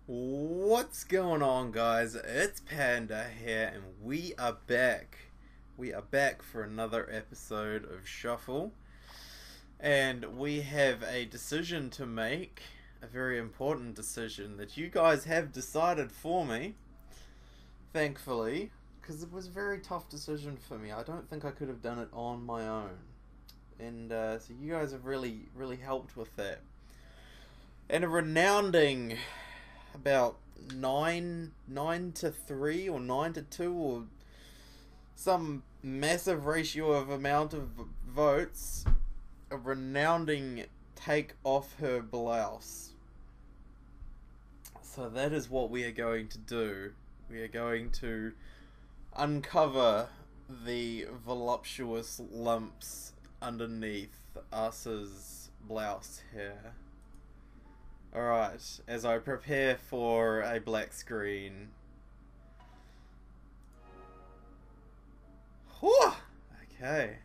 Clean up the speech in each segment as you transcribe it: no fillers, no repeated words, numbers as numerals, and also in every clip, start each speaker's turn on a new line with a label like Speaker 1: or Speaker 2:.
Speaker 1: What's going on, guys? It's Panda here, and we are back. We are back for another episode of Shuffle, and we have a decision to make, a very important decision that you guys have decided for me, thankfully, because it was a very tough decision for me. I don't think I could have done it on my own, and so you guys have really helped with that. And a renounding about 9 to 3 or 9 to 2 or some massive ratio of amount of votes, a renounding take off her blouse. So that is what we are going to do. We are going to uncover the voluptuous lumps underneath Asa's blouse here. Alright, as I prepare for a black screen. Whew! Okay.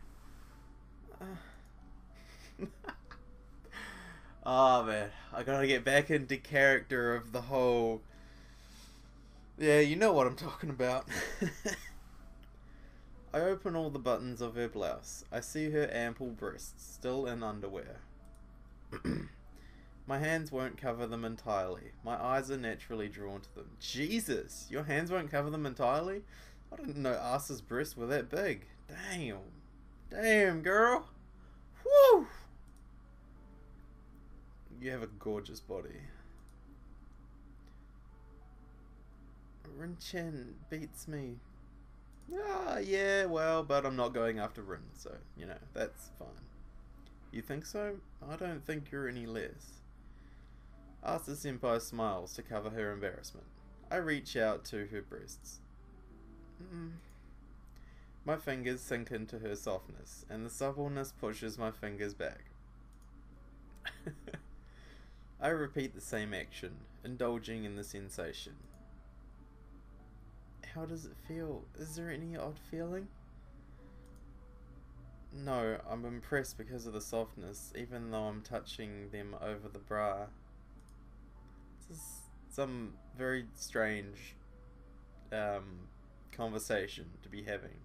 Speaker 1: Oh man, I gotta get back into character of the whole... Yeah, you know what I'm talking about. I open all the buttons of her blouse. I see her ample breasts, still in underwear. My hands won't cover them entirely. My eyes are naturally drawn to them. Jesus! Your hands won't cover them entirely? I didn't know Asa's breasts were that big. Damn. Damn, girl. Woo! You have a gorgeous body. Rin-chan beats me. Ah, yeah, well, but I'm not going after Rin, so, you know, that's fine. You think so? I don't think you're any less. Asa Senpai smiles to cover her embarrassment. I reach out to her breasts. My fingers sink into her softness, and the suppleness pushes my fingers back. I repeat the same action, indulging in the sensation. How does it feel? Is there any odd feeling? No, I'm impressed because of the softness, even though I'm touching them over the bra. This is some very strange conversation to be having.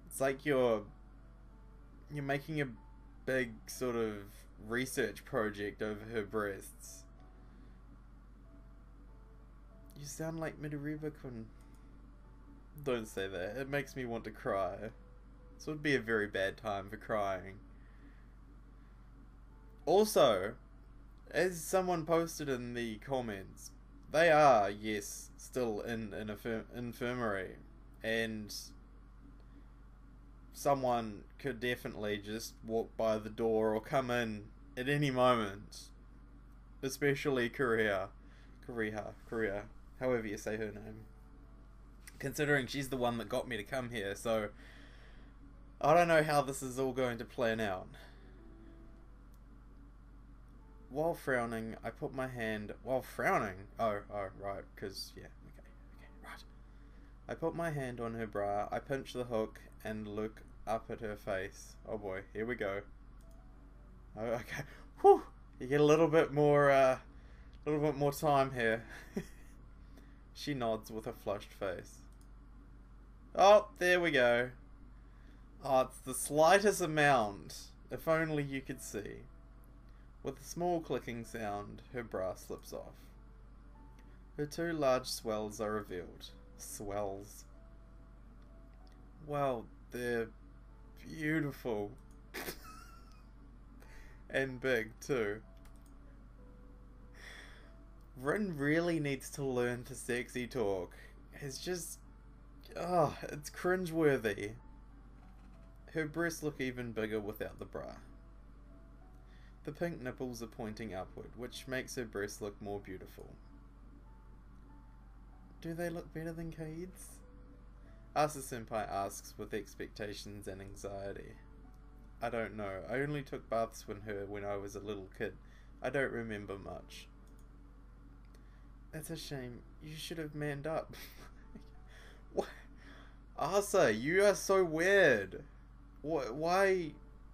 Speaker 1: It's like you're making a big sort of research project over her breasts. You sound like Midoriya-kun. Don't say that. It makes me want to cry. This would be a very bad time for crying. Also, as someone posted in the comments, they are, yes, still in an infirmary, and someone could definitely just walk by the door or come in at any moment. Especially Korea, however you say her name. Considering she's the one that got me to come here, so I don't know how this is all going to plan out. While frowning, I put my hand... While frowning? Oh, right, because, yeah, okay, right. I put my hand on her bra, I pinch the hook, and look up at her face. Oh boy, here we go. Oh, okay, whew! You get a little bit more time here. She nods with a flushed face. Oh, there we go. Oh, it's the slightest amount. If only you could see. With a small clicking sound, her bra slips off. Her two large swells are revealed. Swells. Well, they're beautiful. And big, too. Rin really needs to learn to sexy talk. It's just... oh, it's cringeworthy. Her breasts look even bigger without the bra. The pink nipples are pointing upward, which makes her breasts look more beautiful. Do they look better than Kaid's? Asa Senpai asks with expectations and anxiety. I don't know. I only took baths when I was a little kid. I don't remember much. That's a shame. You should have manned up. What? Asa, you are so weird. Why?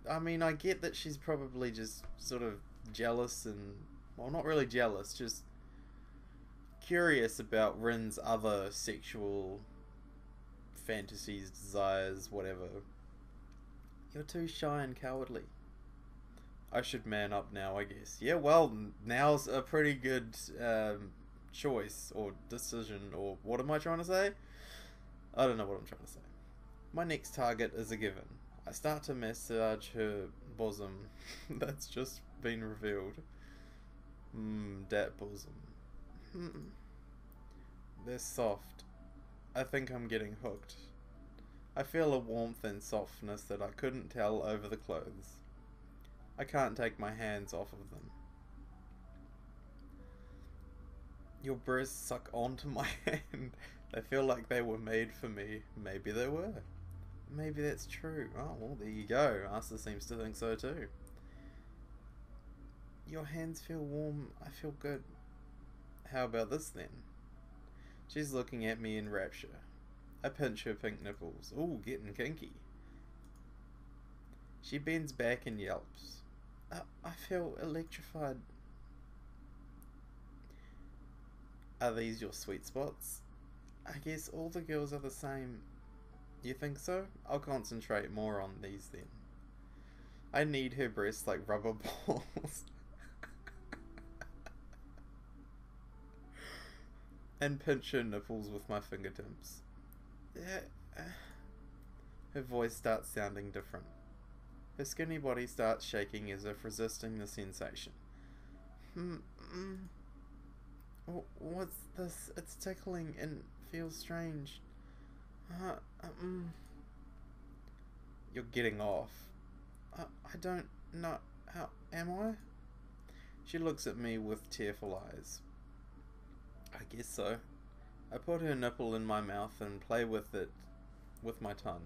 Speaker 1: I mean, I get that she's probably just sort of jealous and... well, not really jealous, just curious about Rin's other sexual fantasies, desires, whatever. You're too shy and cowardly. I should man up now, I guess. Yeah, well, now's a pretty good choice or decision, or what am I trying to say? I don't know what I'm trying to say. My next target is a given. I start to massage her bosom. That's just been revealed. Dat bosom. They're soft. I think I'm getting hooked. I feel a warmth and softness that I couldn't tell over the clothes. I can't take my hands off of them. Your breasts suck onto my hand. They feel like they were made for me. Maybe they were. Maybe that's true. Oh, well, there you go. Asa seems to think so too. Your hands feel warm. I feel good. How about this then? She's looking at me in rapture. I pinch her pink nipples. Ooh, getting kinky. She bends back and yelps. I feel electrified. Are these your sweet spots? I guess all the girls are the same. You think so? I'll concentrate more on these then. I knead her breasts like rubber balls. And pinch her nipples with my fingertips. Her voice starts sounding different. Her skinny body starts shaking as if resisting the sensation. What's this? It's tickling and feels strange. You're getting off. I don't know. How am I? She looks at me with tearful eyes. I guess so. I put her nipple in my mouth and play with it with my tongue.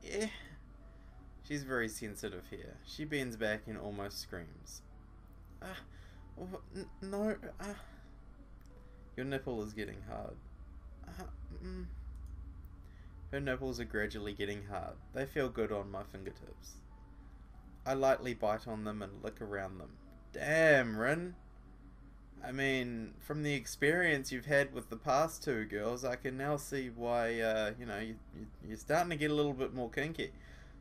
Speaker 1: Eh. She's very sensitive here. She bends back and almost screams. No. Your nipple is getting hard. Her nipples are gradually getting hard. They feel good on my fingertips. I lightly bite on them and lick around them. Damn, Rin. I mean, from the experience you've had with the past two girls, I can now see why, you're starting to get a little bit more kinky.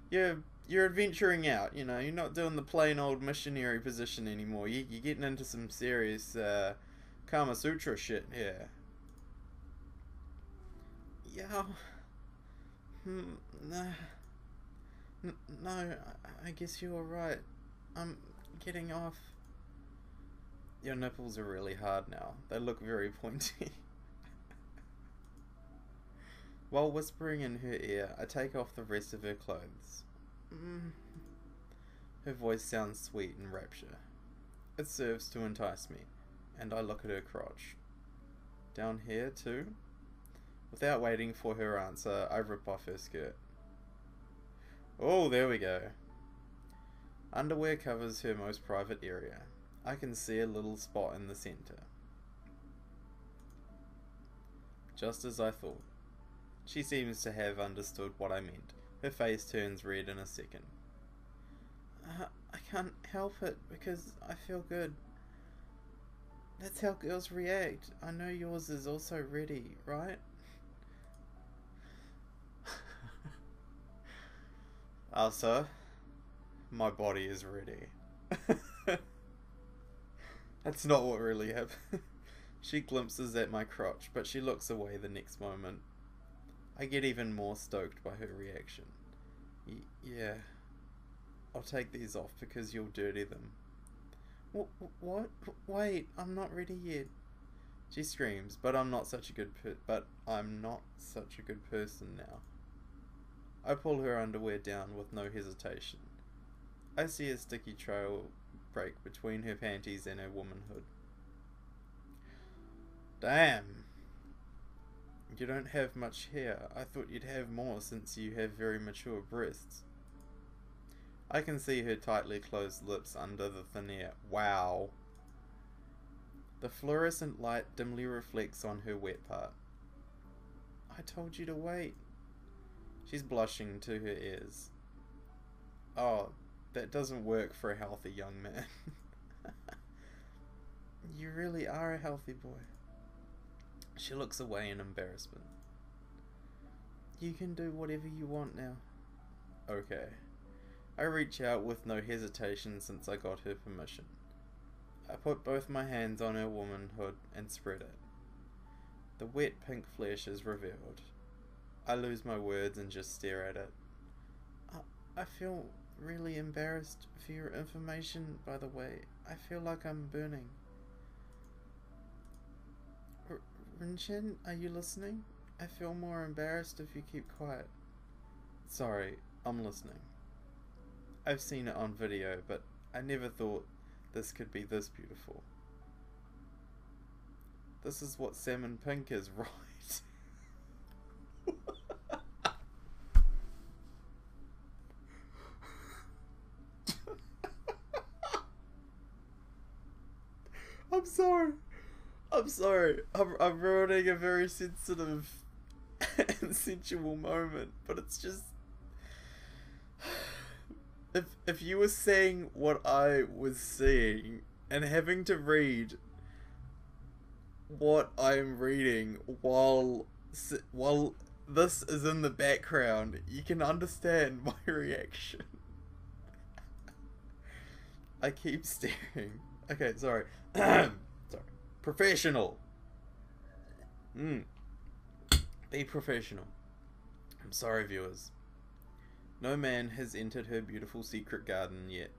Speaker 1: You're adventuring out, you're not doing the plain old missionary position anymore. You're getting into some serious Kama Sutra shit here. Yeah. No, I guess you were right. I'm getting off. Your nipples are really hard now. They look very pointy. While whispering in her ear, I take off the rest of her clothes. Her voice sounds sweet in rapture. It serves to entice me, and I look at her crotch. Down here, too? Without waiting for her answer, I rip off her skirt. Oh, there we go. Underwear covers her most private area. I can see a little spot in the center. Just as I thought. She seems to have understood what I meant. Her face turns red in a second. I can't help it because I feel good. That's how girls react. I know yours is also ready, right? Asa, my body is ready. That's not what really happened. She glimpses at my crotch, but she looks away the next moment. I get even more stoked by her reaction. Yeah. I'll take these off because you'll dirty them. What? Wait, I'm not ready yet. She screams, but I'm not such a good person now. I pull her underwear down with no hesitation. I see a sticky trail break between her panties and her womanhood. Damn. You don't have much hair. I thought you'd have more since you have very mature breasts. I can see her tightly closed lips under the thin air. Wow. The fluorescent light dimly reflects on her wet part. I told you to wait. She's blushing to her ears. Oh, that doesn't work for a healthy young man. You really are a healthy boy. She looks away in embarrassment. You can do whatever you want now. Okay. I reach out with no hesitation since I got her permission. I put both my hands on her womanhood and spread it. The wet pink flesh is revealed. I lose my words and just stare at it. I feel really embarrassed for your information, by the way. I feel like I'm burning. Rinchen, are you listening? I feel more embarrassed if you keep quiet. Sorry, I'm listening. I've seen it on video, but I never thought this could be this beautiful. This is what salmon pink is, right? I'm sorry. I'm ruining a very sensitive and sensual moment, but it's just... If you were seeing what I was seeing and having to read what I'm reading while this is in the background, you can understand my reaction. I keep staring. Okay, sorry. Sorry. Professional. Be professional. I'm sorry, viewers. No man has entered her beautiful secret garden yet.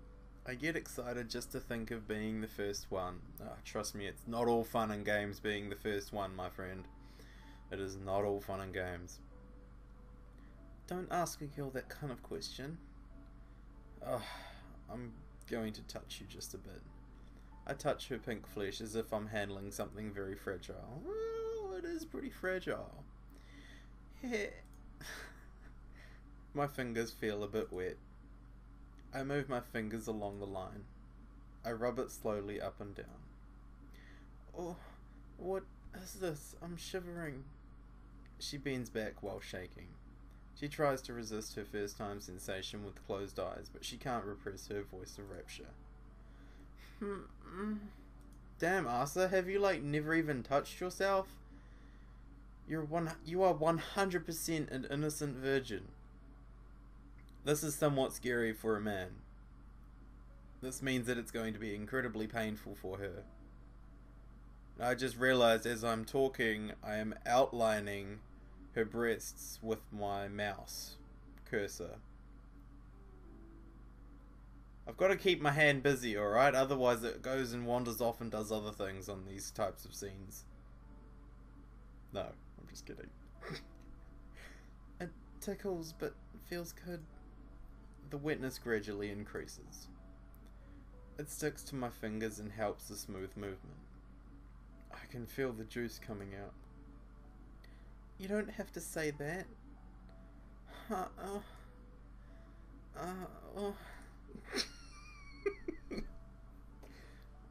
Speaker 1: I get excited just to think of being the first one. Oh, trust me, it's not all fun and games being the first one, my friend. It is not all fun and games. Don't ask a girl that kind of question. Oh, I'm going to touch you just a bit. I touch her pink flesh as if I'm handling something very fragile. Well, it is pretty fragile. Yeah. My fingers feel a bit wet. I move my fingers along the line. I rub it slowly up and down. Oh, what is this? I'm shivering. She bends back while shaking. She tries to resist her first time sensation with closed eyes, but she can't repress her voice of rapture. Damn, Asa, have you never even touched yourself? You are 100% an innocent virgin. This is somewhat scary for a man. This means that it's going to be incredibly painful for her. I just realized as I'm talking, I am outlining her breasts with my mouse cursor. I've got to keep my hand busy, alright? Otherwise it goes and wanders off and does other things on these types of scenes. No, I'm just kidding. It tickles, but feels good. The wetness gradually increases. It sticks to my fingers and helps the smooth movement. I can feel the juice coming out. You don't have to say that.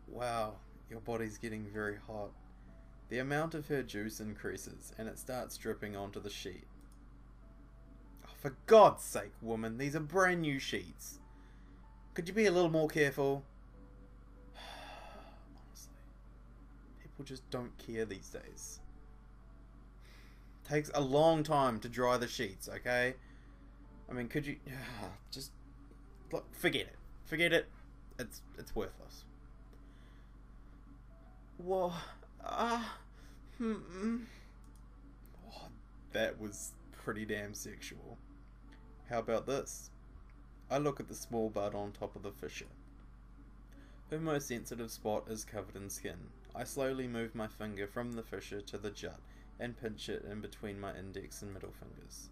Speaker 1: Wow, your body's getting very hot. The amount of her juice increases, and it starts dripping onto the sheet. Oh, for God's sake, woman, these are brand new sheets. Could you be a little more careful? Honestly, people just don't care these days. Takes a long time to dry the sheets, okay? I mean, could you just look, forget it. Forget it. It's worthless. Whoa. Oh, that was pretty damn sexual. How about this? I look at the small bud on top of the fissure. Her most sensitive spot is covered in skin. I slowly move my finger from the fissure to the jut and pinch it in between my index and middle fingers.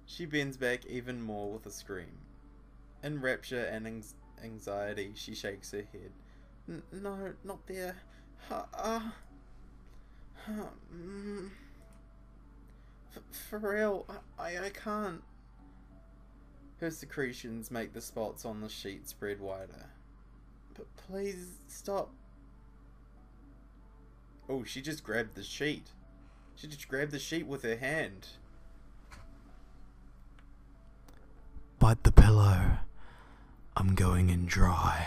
Speaker 1: She bends back even more with a scream. In rapture and anxiety, she shakes her head. No, not there. For real, I can't. Her secretions make the spots on the sheet spread wider. But please stop. Oh, she just grabbed the sheet. She just grabbed the sheet with her hand. Bite the pillow. I'm going in dry.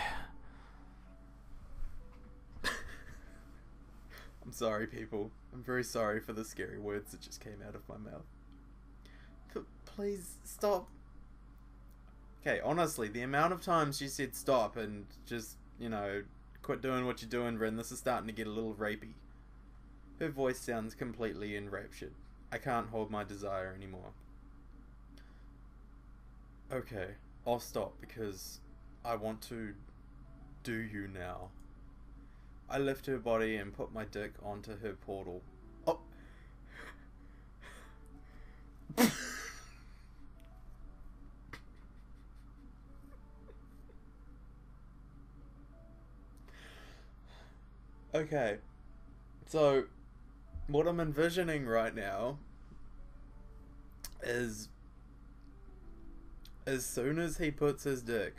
Speaker 1: I'm sorry, people. I'm very sorry for the scary words that just came out of my mouth. Please stop. Okay, honestly, the amount of times she said stop and just, you know, quit doing what you're doing, Rin, this is starting to get a little rapey. Her voice sounds completely enraptured. I can't hold my desire anymore. Okay, I'll stop because I want to do you now. I lift her body and put my dick onto her portal. Oh! Okay, so what I'm envisioning right now is as soon as he puts his dick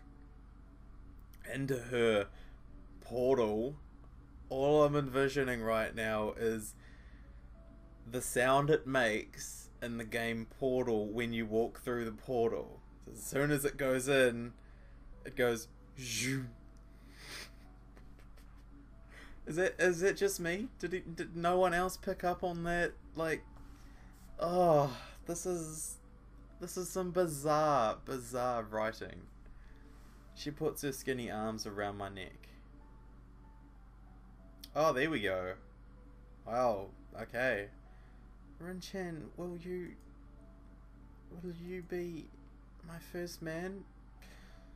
Speaker 1: into her portal, all I'm envisioning right now is the sound it makes in the game Portal when you walk through the portal. So as soon as it goes in, it goes zoom. Is it just me? Did no one else pick up on that? Like, oh, this is some bizarre writing. She puts her skinny arms around my neck. Oh, there we go. Wow, okay. Rin-chan, will you be my first man?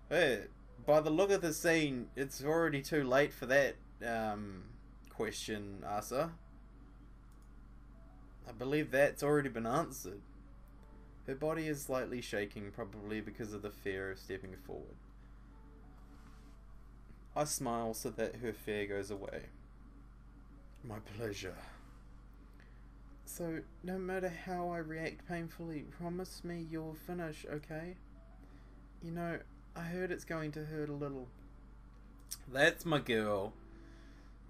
Speaker 1: Hey, by the look of the scene, it's already too late for that question, Asa. I believe that's already been answered. Her body is slightly shaking, probably because of the fear of stepping forward. I smile so that her fear goes away. My pleasure. So, no matter how I react painfully, promise me you'll finish, okay? You know, I heard it's going to hurt a little. That's my girl.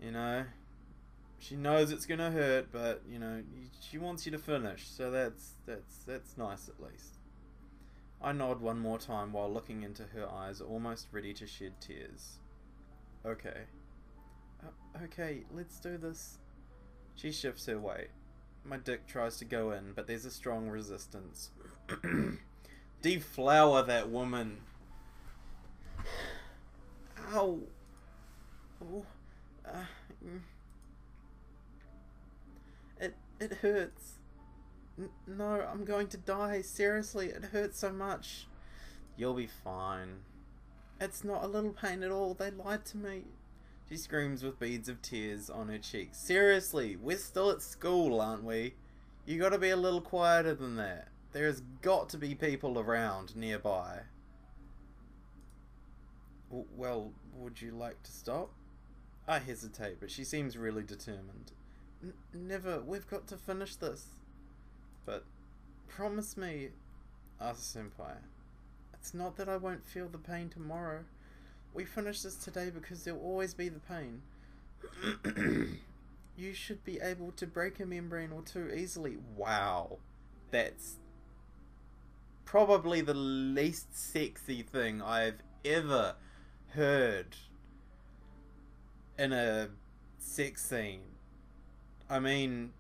Speaker 1: You know, she knows it's gonna hurt, but you know, she wants you to finish. So that's nice at least. I nod one more time while looking into her eyes, almost ready to shed tears. Okay. Okay, let's do this. She shifts her weight. My dick tries to go in, but there's a strong resistance. Deflower that woman. Ow. Oh. It hurts. No, I'm going to die. Seriously, it hurts so much. You'll be fine. It's not a little pain at all. They lied to me. She screams with beads of tears on her cheeks. Seriously, we're still at school, aren't we? You gotta be a little quieter than that. There's got to be people around nearby. Well, would you like to stop? I hesitate, but she seems really determined. Never. We've got to finish this. But promise me, Asa Senpai. It's not that I won't feel the pain tomorrow. We finish this today because there'll always be the pain. You should be able to break a membrane or two easily. Wow. That's probably the least sexy thing I've ever heard in a sex scene. I mean,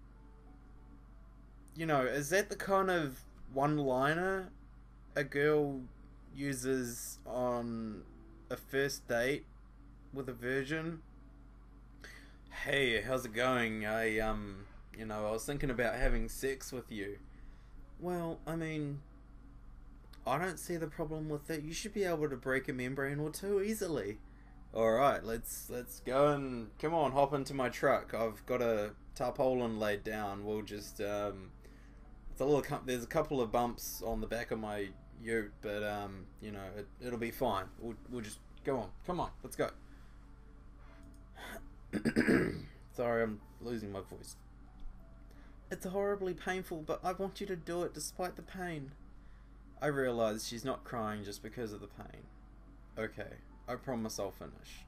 Speaker 1: you know, is that the kind of one-liner a girl uses on a first date with a virgin? Hey, how's it going? I was thinking about having sex with you. Well, I mean, I don't see the problem with that. You should be able to break a membrane or two easily. Alright, let's go and, come on, hop into my truck. I've got a tarpaulin laid down. We'll just, it's a little, there's a couple of bumps on the back of my ute, but, you know, it'll be fine. We'll just, go on. Come on, let's go. Sorry, I'm losing my voice. It's horribly painful, but I want you to do it despite the pain. I realize she's not crying just because of the pain. Okay, I promise I'll finish.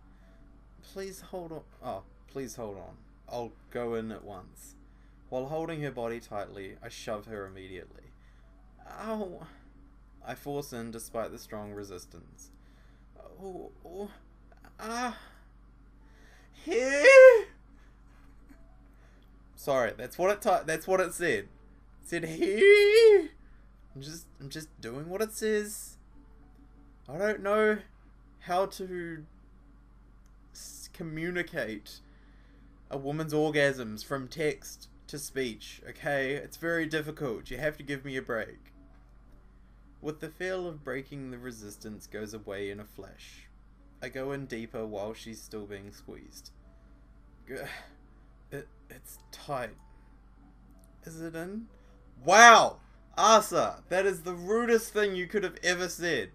Speaker 1: Please hold on. Oh, please hold on. I'll go in at once. While holding her body tightly, I shove her immediately. Ow! I force in despite the strong resistance. Ah! Here! Sorry, that's what it said. It said he. I'm just doing what it says. I don't know how to communicate a woman's orgasms from text to speech, okay? It's very difficult. You have to give me a break. With the feel of breaking the resistance goes away in a flash. I go in deeper while she's still being squeezed. It's tight. Is it in? Wow! Asa, that is the rudest thing you could have ever said.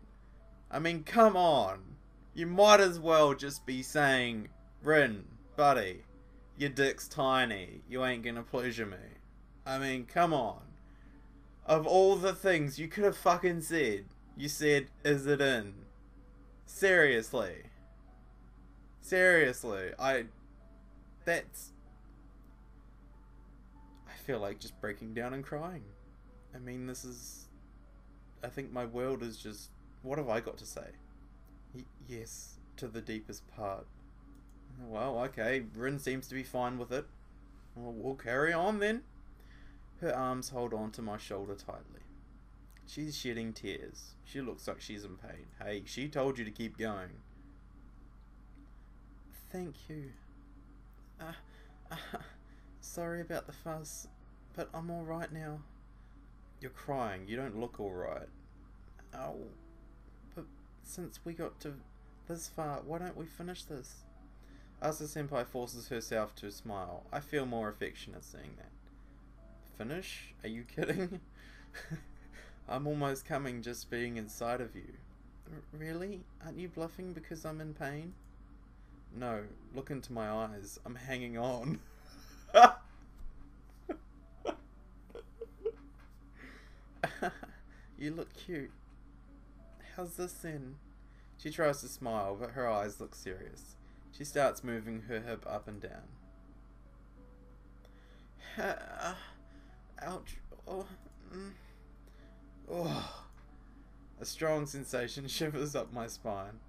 Speaker 1: I mean, come on. You might as well just be saying, Rin, buddy, your dick's tiny. You ain't gonna pleasure me. I mean, come on. Of all the things you could have fucking said, you said, is it in? Seriously. Seriously. I feel like just breaking down and crying. I mean, I think my world is just, what have I got to say? Yes, to the deepest part. Well, okay, Rin seems to be fine with it. Well, we'll carry on then. Her arms hold on to my shoulder tightly. She's shedding tears. She looks like she's in pain. Hey, she told you to keep going. Thank you. Sorry about the fuss, but I'm alright now. You're crying. You don't look alright. Oh, but since we got to this far, why don't we finish this? Asa-senpai forces herself to smile. I feel more affectionate seeing that. Finish? Are you kidding? I'm almost coming just being inside of you. Really? Aren't you bluffing because I'm in pain? No, look into my eyes. I'm hanging on. You look cute. How's this then? She tries to smile, but her eyes look serious. She starts moving her hip up and down. Ouch. Oh. Oh. A strong sensation shivers up my spine.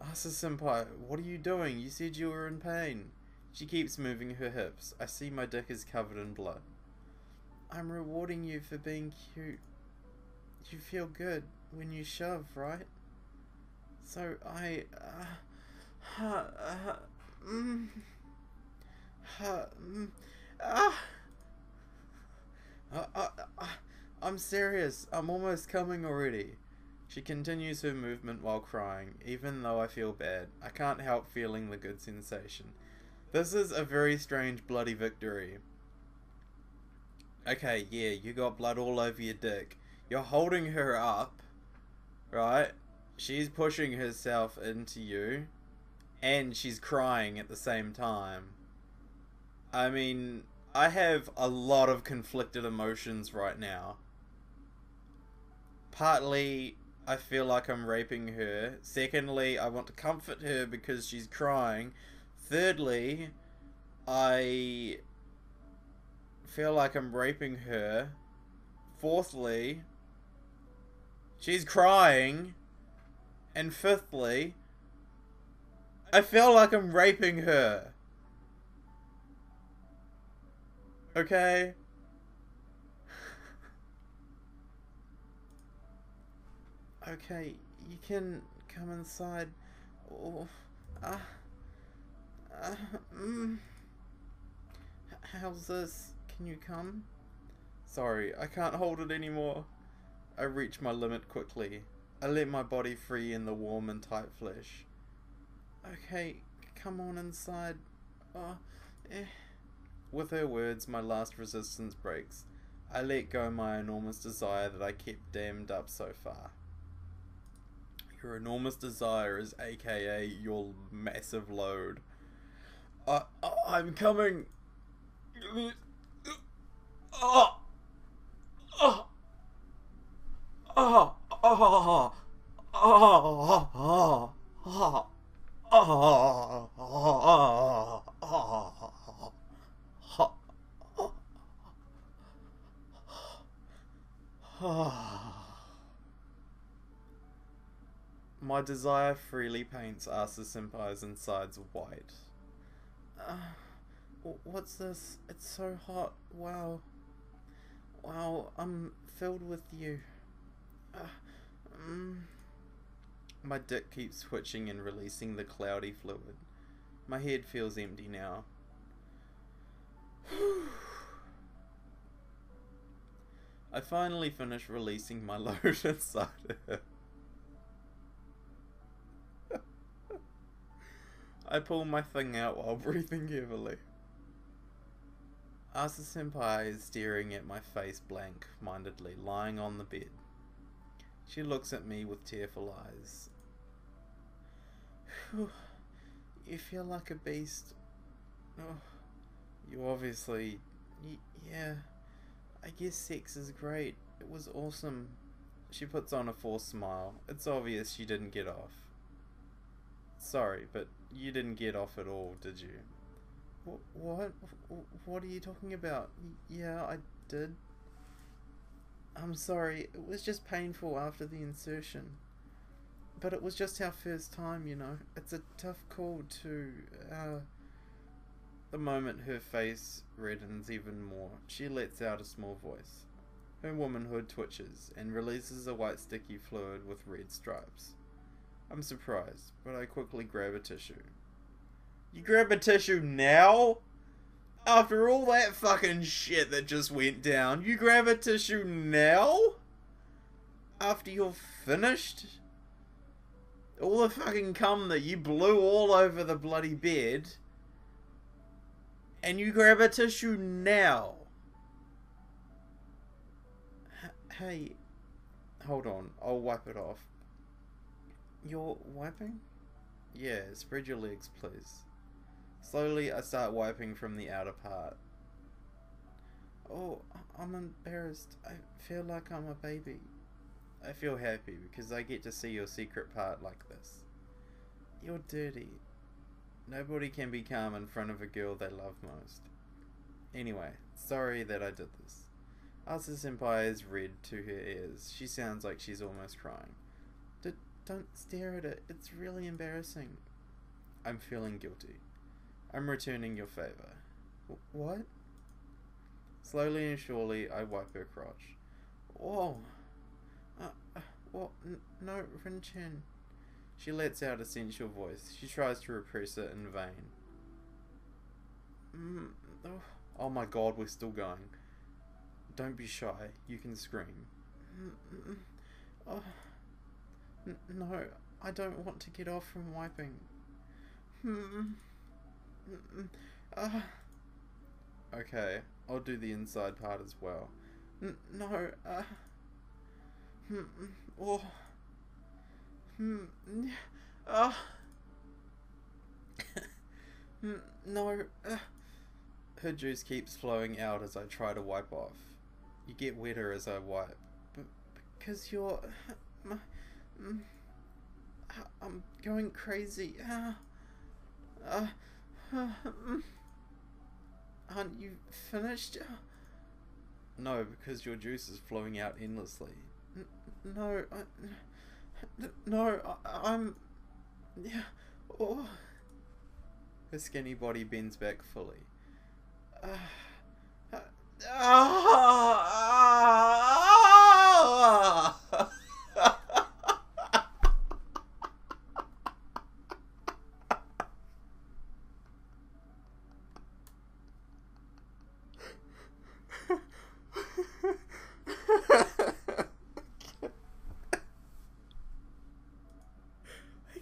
Speaker 1: Asa-senpai, what are you doing? You said you were in pain. She keeps moving her hips. I see my dick is covered in blood. I'm rewarding you for being cute. You feel good when you shove, right? So I'm serious. I'm almost coming already. She continues her movement while crying. Even though I feel bad, I can't help feeling the good sensation. This is a very strange bloody victory. Okay, yeah, you got blood all over your dick. You're holding her up, right? She's pushing herself into you, and she's crying at the same time. I mean, I have a lot of conflicted emotions right now. Partly, I feel like I'm raping her. Secondly, I want to comfort her because she's crying. Thirdly, I feel like I'm raping her. Fourthly, she's crying. And fifthly, I feel like I'm raping her. Okay? Okay, you can come inside. Oh, how's this? Can you come? Sorry, I can't hold it anymore. I reach my limit quickly. I let my body free in the warm and tight flesh. Okay, come on inside. Oh, eh. With her words, my last resistance breaks. I let go my enormous desire that I kept dammed up so far. Your enormous desire is aka your massive load. I'm coming. Oh. Oh. Oh. Oh. Oh. My desire freely paints Asa-senpai's insides white. What's this? It's so hot. Wow. Wow, I'm filled with you. Uh, mm. My dick keeps twitching and releasing the cloudy fluid. My head feels empty now. I finally finish releasing my load inside her. I pull my thing out while breathing heavily. Asa Senpai is staring at my face blank-mindedly, lying on the bed. She looks at me with tearful eyes. You feel like a beast. Oh, you obviously... yeah. I guess sex is great. It was awesome. She puts on a forced smile. It's obvious she didn't get off. Sorry, but you didn't get off at all, did you? What? What are you talking about? Yeah, I did. I'm sorry, it was just painful after the insertion. But it was just our first time, you know. It's a tough call to, The moment her face reddens even more, she lets out a small voice. Her womanhood twitches and releases a white sticky fluid with red stripes. I'm surprised, but I quickly grab a tissue. You grab a tissue now? After all that fucking shit that just went down, you grab a tissue now? After you're finished? All the fucking cum that you blew all over the bloody bed, and you grab a tissue now? Hey, hold on, I'll wipe it off. You're wiping? Yeah, spread your legs, please. Slowly, I start wiping from the outer part. Oh, I'm embarrassed. I feel like I'm a baby. I feel happy because I get to see your secret part like this. You're dirty. Nobody can be calm in front of a girl they love most. Anyway, sorry that I did this. Asa Senpai is red to her ears. She sounds like she's almost crying. Don't stare at it. It's really embarrassing. I'm feeling guilty. I'm returning your favor. What? Slowly and surely, I wipe her crotch. Whoa. No, Rin-chan. She lets out a sensual voice. She tries to repress it in vain. Oh my god, we're still going. Don't be shy. You can scream. No, I don't want to get off from wiping. Okay, I'll do the inside part as well. No, no, Her juice keeps flowing out as I try to wipe off. You get wetter as I wipe. Because you're... I'm going crazy. Aren't you finished? No, because your juice is flowing out endlessly. I'm... Yeah. Oh. Her skinny body bends back fully. I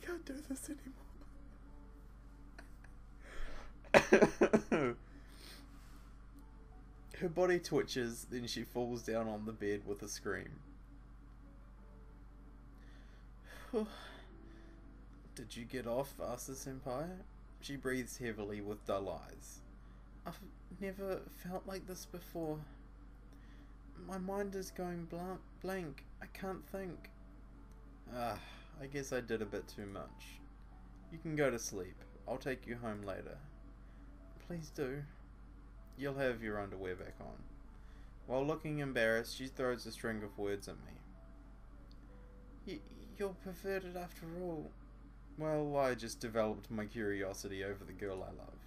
Speaker 1: can't do this anymore. Her body twitches, then she falls down on the bed with a scream. Did you get off, Asa Senpai? She breathes heavily with dull eyes. I've never felt like this before. My mind is going blank. I can't think. I guess I did a bit too much. You can go to sleep. I'll take you home later. Please do. You'll have your underwear back on. While looking embarrassed, she throws a string of words at me. You're perverted after all. Well, I just developed my curiosity over the girl I love.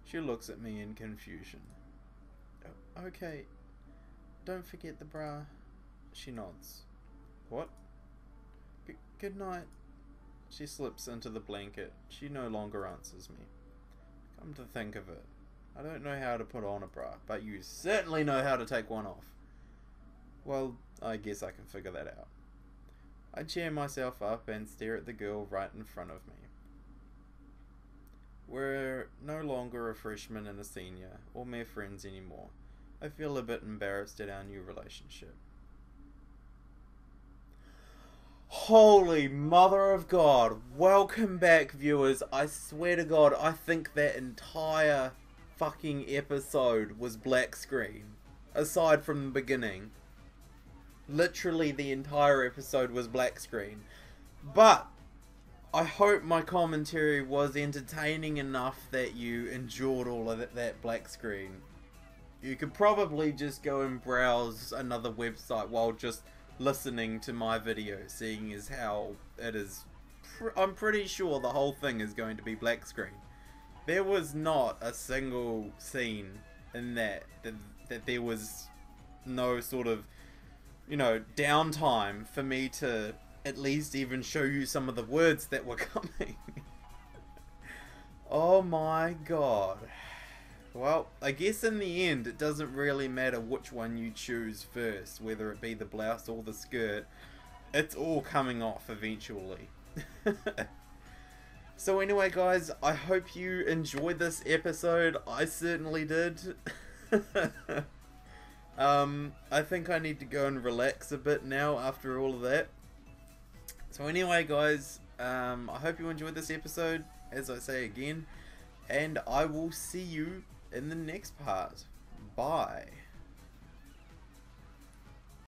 Speaker 1: She looks at me in confusion. Okay, don't forget the bra. She nods. What? Good night. She slips into the blanket. She no longer answers me. Come to think of it, I don't know how to put on a bra, but you certainly know how to take one off. Well, I guess I can figure that out. I cheer myself up and stare at the girl right in front of me. We're no longer a freshman and a senior, or mere friends anymore. I feel a bit embarrassed at our new relationship. Holy mother of God. Welcome back, viewers. I swear to God, I think that entire fucking episode was black screen. Aside from the beginning. Literally the entire episode was black screen. But I hope my commentary was entertaining enough that you endured all of that black screen. You could probably just go and browse another website while just listening to my video, seeing as how it is. I'm pretty sure the whole thing is going to be black screen. There was not a single scene in that there was no sort of, you know, downtime for me to at least even show you some of the words that were coming. Oh my God. Well, I guess in the end it doesn't really matter which one you choose first, whether it be the blouse or the skirt. It's all coming off eventually. So anyway guys, I hope you enjoyed this episode. I certainly did. I think I need to go and relax a bit now after all of that. So anyway guys, I hope you enjoyed this episode, as I say again, and I will see you in the next part. Bye.